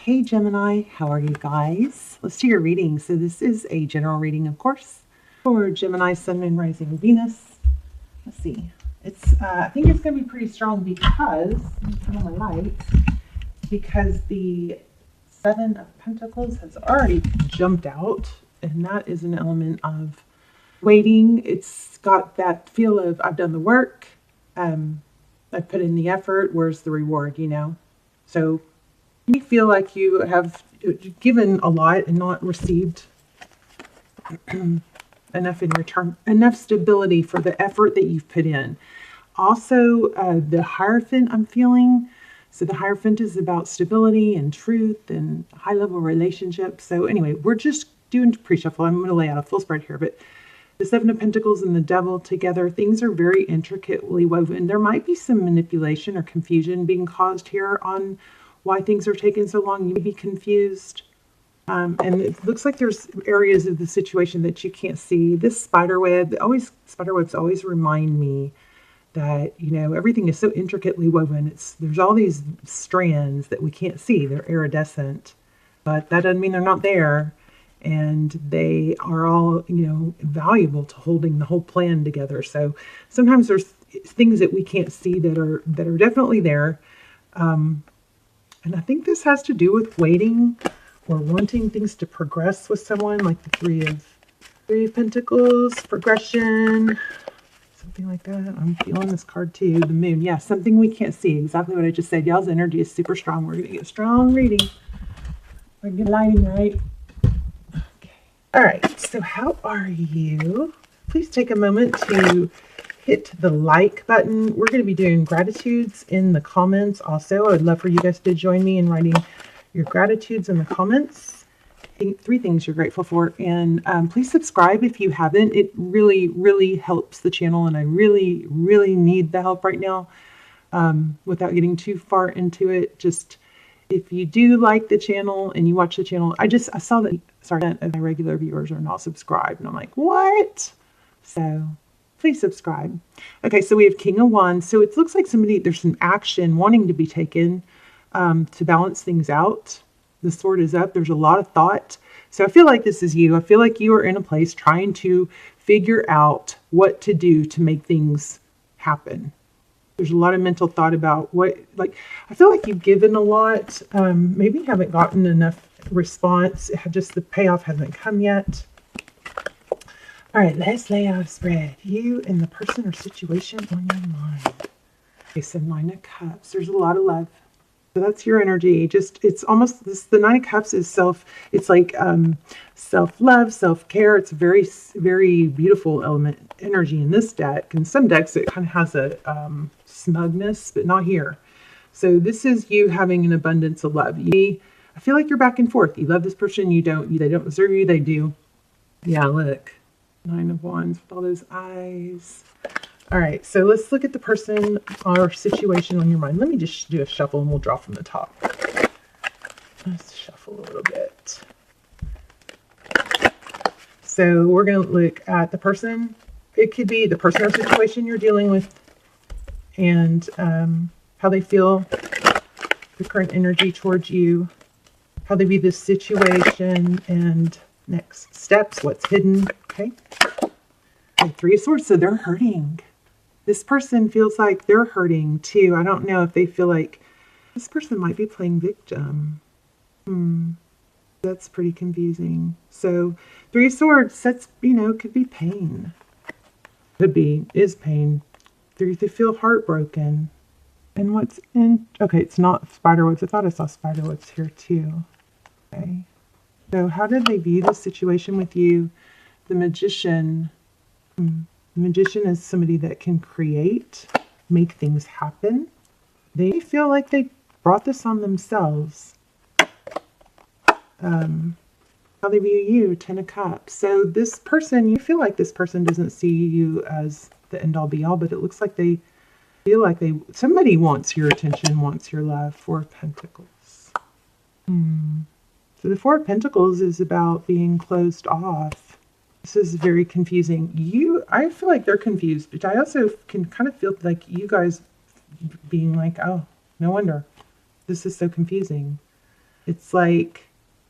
Hey Gemini, how are you guys? Let's do your reading. So this is a general reading, of course, for Gemini, Sun, Moon, Rising, Venus. Let's see. I think it's going to be pretty strong because, let me turn on my light, because the Seven of Pentacles has already jumped out, and that is an element of waiting. It's got that feel of I've done the work, I've put in the effort, where's the reward, So you feel like you have given a lot and not received enough in return, enough stability for the effort that you've put in. Also, the Hierophant I'm feeling. So the Hierophant is about stability and truth and high-level relationships. So anyway, we're just doing pre-shuffle. I'm going to lay out a full spread here, but the Seven of Pentacles and the Devil together, things are very intricately woven. There might be some manipulation or confusion being caused here on why things are taking so long. You may be confused. And it looks like there's areas of the situation that you can't see. This spiderwebs always remind me that, everything is so intricately woven. There's all these strands that we can't see. They're iridescent, but that doesn't mean they're not there. And they are all, valuable to holding the whole plan together. So sometimes there's things that we can't see that are definitely there. And I think this has to do with waiting or wanting things to progress with someone, like the Three of Pentacles, progression, something like that. I'm feeling this card too, the Moon. Yeah, something we can't see. Exactly what I just said. Y'all's energy is super strong. We're going to get strong reading. We're good lighting, right? Okay. All right. So how are you? Please take a moment to hit the like button. We're going to be doing gratitudes in the comments also. I would love for you guys to join me in writing your gratitudes in the comments. Three things you're grateful for. And please subscribe if you haven't. It really, really helps the channel. And I really, really need the help right now without getting too far into it. Just if you do like the channel and you watch the channel, I saw that of my regular viewers are not subscribed. And I'm like, what? So please subscribe. Okay, so we have King of Wands. So it looks like there's some action wanting to be taken to balance things out. The sword is up. There's a lot of thought. So I feel like this is you. I feel like you are in a place trying to figure out what to do to make things happen. There's a lot of mental thought about I feel like you've given a lot. Maybe you haven't gotten enough response. Just the payoff hasn't come yet. All right, let's lay out a spread. You and the person or situation on your mind. Okay, so Nine of Cups. There's a lot of love. So that's your energy. It's almost this. The Nine of Cups is self-love, self-care. It's a very, very beautiful energy in this deck. In some decks, it kind of has a smugness, but not here. So this is you having an abundance of love. I feel like you're back and forth. You love this person, you don't. They don't deserve you, they do. Yeah, look. Nine of Wands with all those eyes. All right, so let's look at the person or situation on your mind. Let me just do a shuffle and we'll draw from the top. Let's shuffle a little bit. So we're going to look at the person. It could be the person or situation you're dealing with and how they feel, the current energy towards you, how they view this situation, and next steps, what's hidden. Okay. Three of Swords, so they're hurting. This person feels like they're hurting too. I don't know if they feel like this person might be playing victim. That's pretty confusing. So Three of Swords, that's, could be pain. Is pain. They feel heartbroken. And okay, it's not spiderwebs. I thought I saw spiderwebs here too. Okay. So how did they view this situation with you? The Magician. The Magician is somebody that can make things happen. They feel like they brought this on themselves. How they view you, Ten of Cups. So this person, you feel like this person doesn't see you as the end-all be-all, but it looks like they feel like somebody wants your attention, wants your love. Four of Pentacles. So the Four of Pentacles is about being closed off. This is very confusing. I feel like they're confused, but I also can kind of feel like you guys being like, oh, no wonder. This is so confusing. It's like,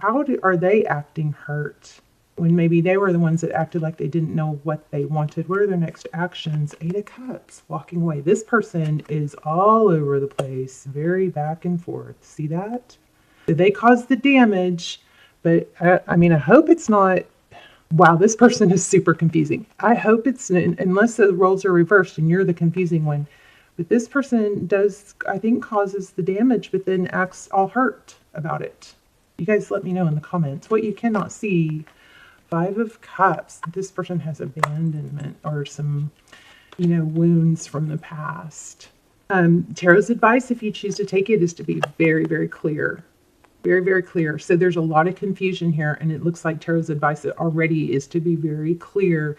are they acting hurt when maybe they were the ones that acted like they didn't know what they wanted? What are their next actions? 8 of Cups, walking away. This person is all over the place, very back and forth. See that? They caused the damage, but I mean, I hope it's not, wow, this person is super confusing. I hope it's, unless the roles are reversed and you're the confusing one. But this person does, I think, causes the damage, but then acts all hurt about it. You guys let me know in the comments what you cannot see. 5 of Cups. This person has abandonment or some, wounds from the past. Tarot's advice, if you choose to take it, is to be very, very clear. Very, very clear. So there's a lot of confusion here, and it looks like Tarot's advice already is to be very clear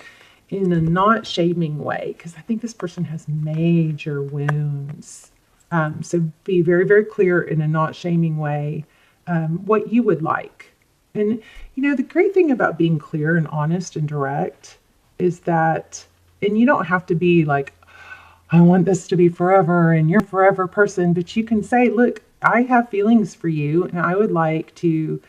in a not shaming way, because I think this person has major wounds. So be very, very clear in a not shaming way what you would like. And, the great thing about being clear and honest and direct is that, and you don't have to be like, I want this to be forever and you're a forever person, but you can say, look, I have feelings for you and I would like to,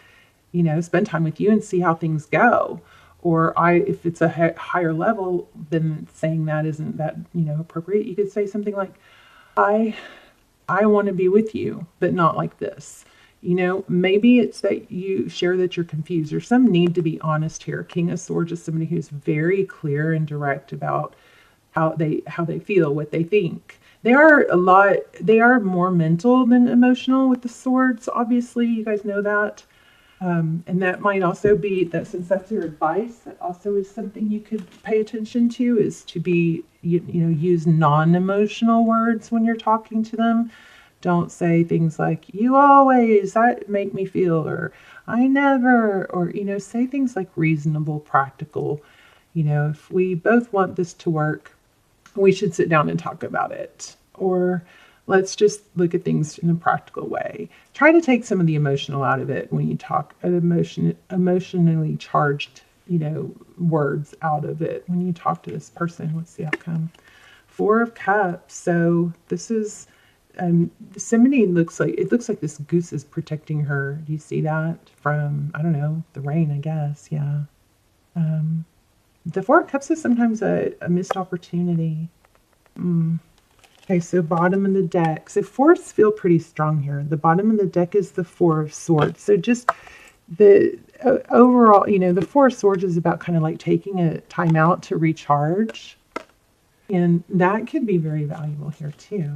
spend time with you and see how things go. Or if it's a higher level, then saying that isn't that, appropriate. You could say something like, I want to be with you, but not like this. Maybe it's that you share that you're confused. There's some need to be honest here. King of Swords is somebody who's very clear and direct about how they feel, what they think. They are more mental than emotional with the swords, obviously. You guys know that. And that might also be that, since that's your advice, that also is something you could pay attention to, is to be, use non-emotional words when you're talking to them. Don't say things like, you always, that make me feel, or I never, or, say things like reasonable, practical. If we both want this to work, we should sit down and talk about it. Or let's just look at things in a practical way. Try to take some of the emotional out of it when you talk, emotionally charged, words out of it when you talk to this person. What's the outcome? 4 of Cups. So this is, somebody looks like this goose is protecting her. Do you see that? From, I don't know, the rain, I guess. Yeah. The 4 of Cups is sometimes a missed opportunity. Okay, so bottom of the deck. So 4s feel pretty strong here. The bottom of the deck is the 4 of Swords. So just the overall, the 4 of Swords is about kind of like taking a time out to recharge. And that could be very valuable here too.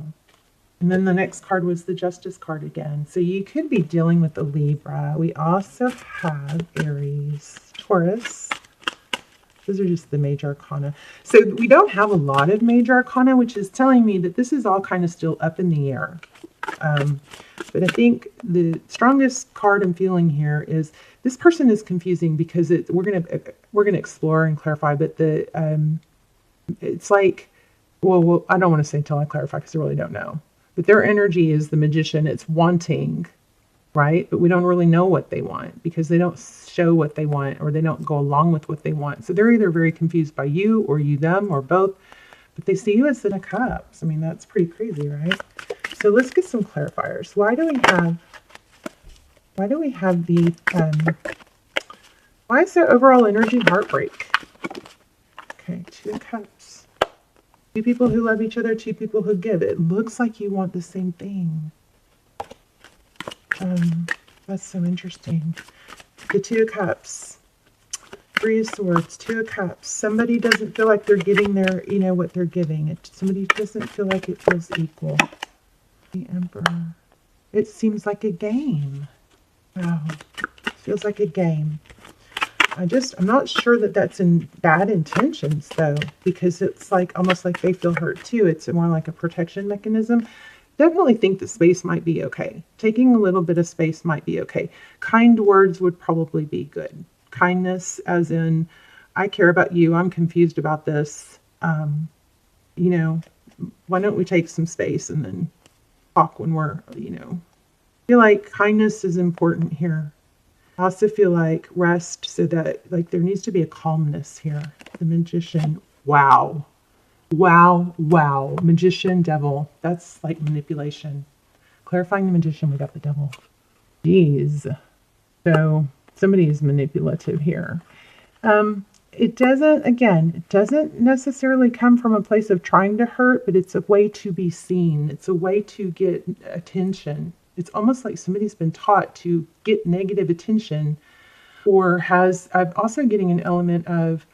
And then the next card was the Justice card again. So you could be dealing with a Libra. We also have Aries, Taurus. Those are just the major arcana. So we don't have a lot of major arcana, which is telling me that this is all kind of still up in the air. But I think the strongest card I'm feeling here is this person is confusing because we're gonna explore and clarify. But it's like, well, I don't want to say until I clarify because I really don't know. But their energy is the Magician. It's wanting, right? But we don't really know what they want because they don't show what they want, or they don't go along with what they want. So they're either very confused by you, or you them, or both. But they see you as the 10 of Cups. I mean, that's pretty crazy, right? So let's get some clarifiers. Why do we have the why is their overall energy heartbreak? Okay, 2 of Cups. 2 people who love each other, 2 people who give. It looks like you want the same thing. That's so interesting. The 2 of Cups. 3 of Swords, 2 of Cups. Somebody doesn't feel like they're getting their, what they're giving. Somebody doesn't feel like it feels equal. The Emperor. It seems like a game. Wow. Feels like a game. I'm not sure that that's in bad intentions, though, because it's like almost like they feel hurt too. It's more like a protection mechanism. Definitely think the space might be okay. Taking a little bit of space might be okay. Kind words would probably be good. Kindness, as in, I care about you. I'm confused about this. Why don't we take some space and then talk when we're, I feel like kindness is important here. I also feel like rest, so that like there needs to be a calmness here. The Magician. Wow. Wow. Wow. Magician, Devil. That's like manipulation. Clarifying the Magician, we got the Devil. Geez. So somebody is manipulative here. It doesn't necessarily come from a place of trying to hurt, but it's a way to be seen. It's a way to get attention. It's almost like somebody's been taught to get negative attention, or I'm also getting an element of,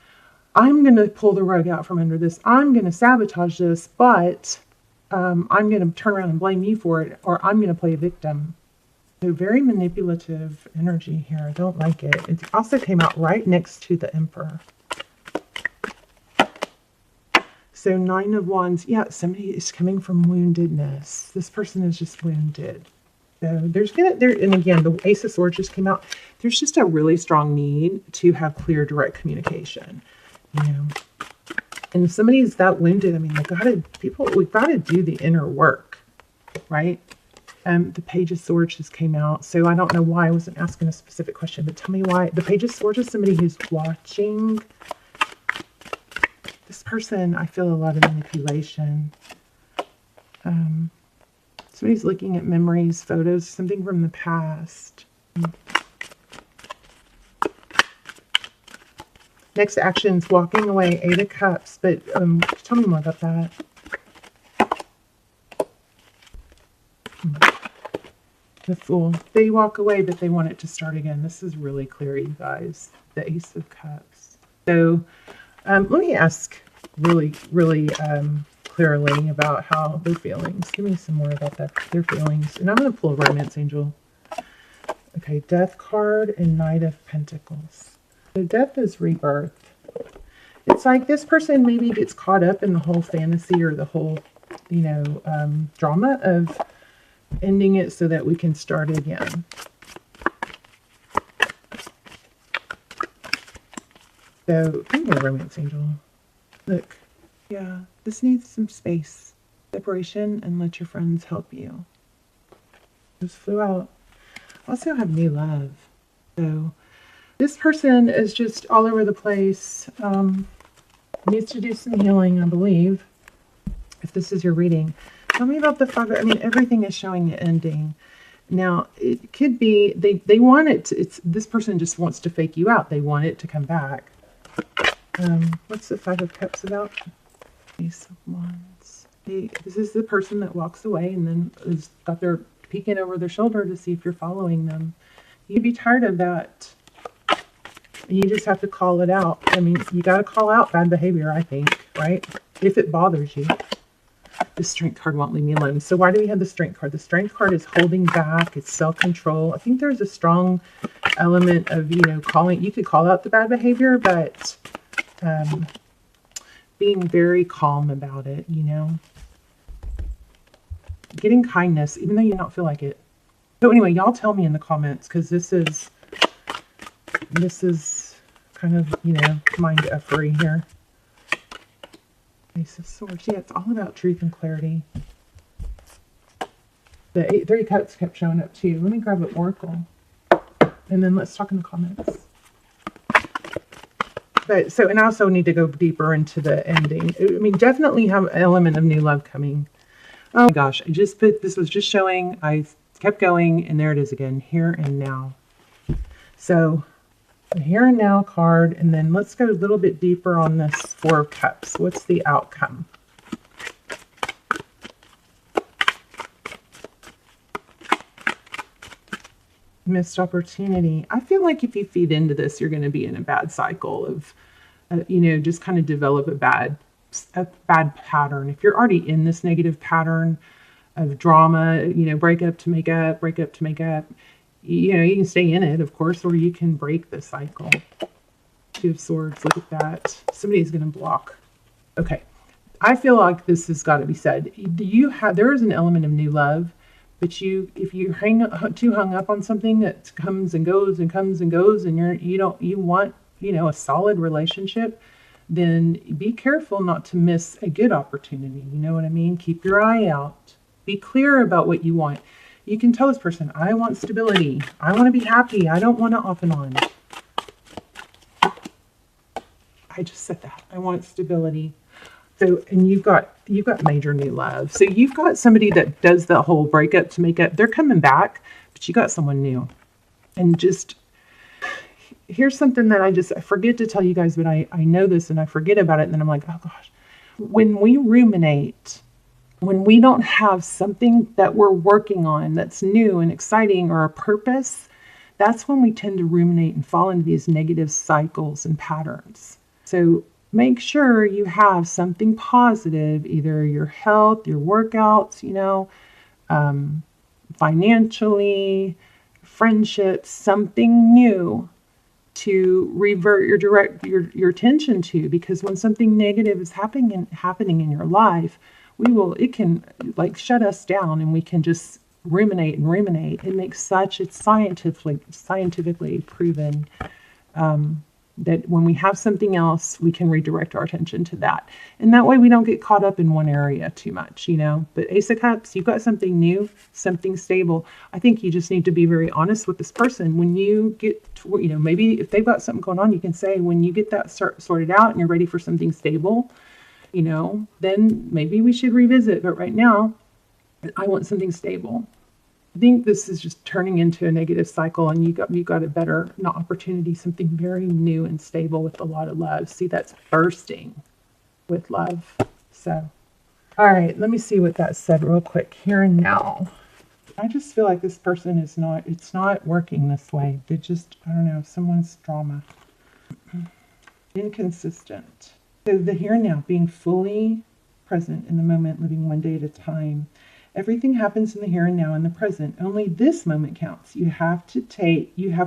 I'm going to pull the rug out from under this. I'm going to sabotage this, but I'm going to turn around and blame you for it, or I'm going to play a victim. So very manipulative energy here. I don't like it. It also came out right next to the Emperor. So 9 of Wands. Yeah, somebody is coming from woundedness. This person is just wounded. So and again, the Ace of Swords just came out. There's just a really strong need to have clear, direct communication. You know, and if somebody is that wounded, I mean, we've got to do the inner work, right? The Page of Swords just came out, so I don't know why I wasn't asking a specific question, but tell me why. The Page of Swords is somebody who's watching. This person, I feel a lot of manipulation. Somebody's looking at memories, photos, something from the past. Next action is walking away, 8 of Cups, but tell me more about that. The Fool. They walk away, but they want it to start again. This is really clear, you guys. The Ace of Cups. So let me ask really clearly about how their feelings. Give me some more about their feelings. And I'm going to pull a Romance Angel. Okay, Death card and Knight of Pentacles. So Death is rebirth. It's like this person maybe gets caught up in the whole fantasy or the whole, drama of ending it so that we can start again. So, give me a Romance Angel. Look, yeah, this needs some space, separation, and let your friends help you. Just flew out. Also have new love. So, this person is just all over the place. Needs to do some healing, I believe, if this is your reading. Tell me about the Five. I mean, everything is showing the ending. Now, it could be they want it. This person just wants to fake you out. They want it to come back. What's the Five of Cups about? Ace of Wands. This is the person that walks away and then has got their peeking over their shoulder to see if you're following them. You'd be tired of that. You just have to call it out. I mean, you got to call out bad behavior, I think, right? If it bothers you. The Strength card won't leave me alone. So why do we have the Strength card? The Strength card is holding back. It's self-control. I think there's a strong element of, you could call out the bad behavior, but being very calm about it, Getting kindness, even though you don't feel like it. So anyway, y'all tell me in the comments, because this is kind of, mind effery here. Ace of Swords. Yeah, it's all about truth and clarity. The 3 Cups kept showing up too. Let me grab an Oracle. And then let's talk in the comments. And I also need to go deeper into the ending. I mean, definitely have an element of new love coming. Oh my gosh, this was just showing. I kept going, and there it is again. Here and now. So, the Here and Now card, and then let's go a little bit deeper on this 4 of Cups. What's the outcome? Missed opportunity. I feel like if you feed into this, you're going to be in a bad cycle of, just kind of develop a bad pattern. If you're already in this negative pattern of drama, break up to make up, break up to make up, you can stay in it, of course, or you can break the cycle. 2 of Swords, look at that. Somebody's going to block. Okay. I feel like this has got to be said. There is an element of new love, but if you too hung up on something that comes and goes and comes and goes, and you want, a solid relationship, then be careful not to miss a good opportunity. You know what I mean? Keep your eye out. Be clear about what you want. You can tell this person, I want stability. I want to be happy. I don't want to off and on. I just said that. I want stability. So, and you've got major new love. So you've got somebody that does the whole breakup to make up. They're coming back, but you got someone new. And just here's something that I forget to tell you guys, but I know this and I forget about it. And then I'm like, oh gosh, when we ruminate, when we don't have something that we're working on that's new and exciting or a purpose, that's when we tend to ruminate and fall into these negative cycles and patterns. So make sure you have something positive, either your health, your workouts, financially, friendships, something new to revert your attention to, because when something negative is happening in your life, it can like shut us down and we can just ruminate. It's scientifically proven that when we have something else, we can redirect our attention to that. And that way we don't get caught up in one area too much, But Ace of Cups, you've got something new, something stable. I think you just need to be very honest with this person. When you get to, maybe if they've got something going on, you can say, when you get that sorted out and you're ready for something stable, then maybe we should revisit. But right now, I want something stable. I think this is just turning into a negative cycle, and you got a better opportunity, something very new and stable with a lot of love. See, that's bursting with love. So, all right, let me see what that said real quick. Here and now. I just feel like this person it's not working this way. I don't know, someone's drama. Inconsistent. So the here and now, being fully present in the moment, living one day at a time. Everything happens in the here and now, in the present. Only this moment counts. You have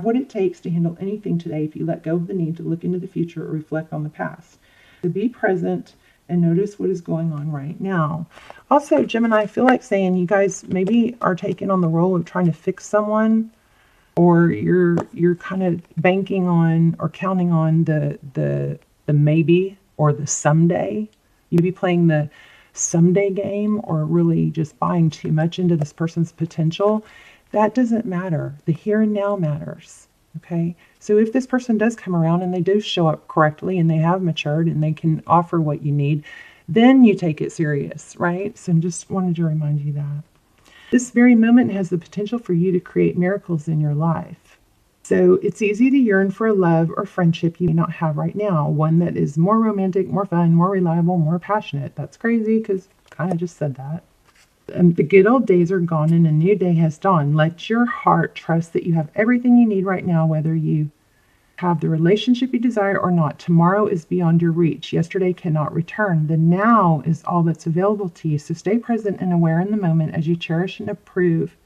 what it takes to handle anything today if you let go of the need to look into the future or reflect on the past. To be present and notice what is going on right now. Also, Gemini, I feel like saying you guys maybe are taking on the role of trying to fix someone, or you're kind of banking on or counting on the maybe or the someday. You'd be playing the someday game, or really just buying too much into this person's potential. That doesn't matter. The here and now matters. Okay. So if this person does come around and they do show up correctly and they have matured and they can offer what you need, then you take it serious, right? So I just wanted to remind you that this very moment has the potential for you to create miracles in your life. So it's easy to yearn for a love or friendship you may not have right now, one that is more romantic, more fun, more reliable, more passionate. That's crazy because I kind of just said that. The good old days are gone and a new day has dawned. Let your heart trust that you have everything you need right now, whether you have the relationship you desire or not. Tomorrow is beyond your reach. Yesterday cannot return. The now is all that's available to you. So stay present and aware in the moment as you cherish and approve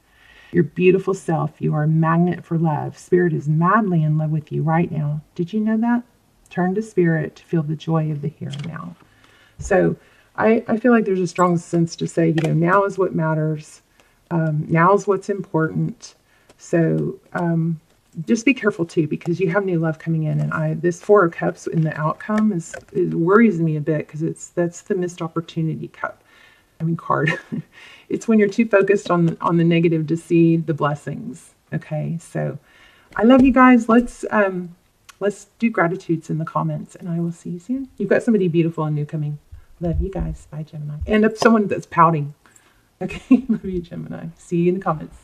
your beautiful self. You are a magnet for love. Spirit is madly in love with you right now. Did you know that? Turn to Spirit to feel the joy of the here and now. So I feel like there's a strong sense to say, now is what matters. Now is what's important. So just be careful too, because you have new love coming in. And this Four of Cups in the outcome it worries me a bit, because that's the missed opportunity card. It's when you're too focused on the negative to see the blessings. Okay, so I love you guys. Let's do gratitudes in the comments, and I will see you soon. You've got somebody beautiful and new coming. Love you guys. Bye, Gemini. And someone that's pouting. Okay, love you, Gemini. See you in the comments.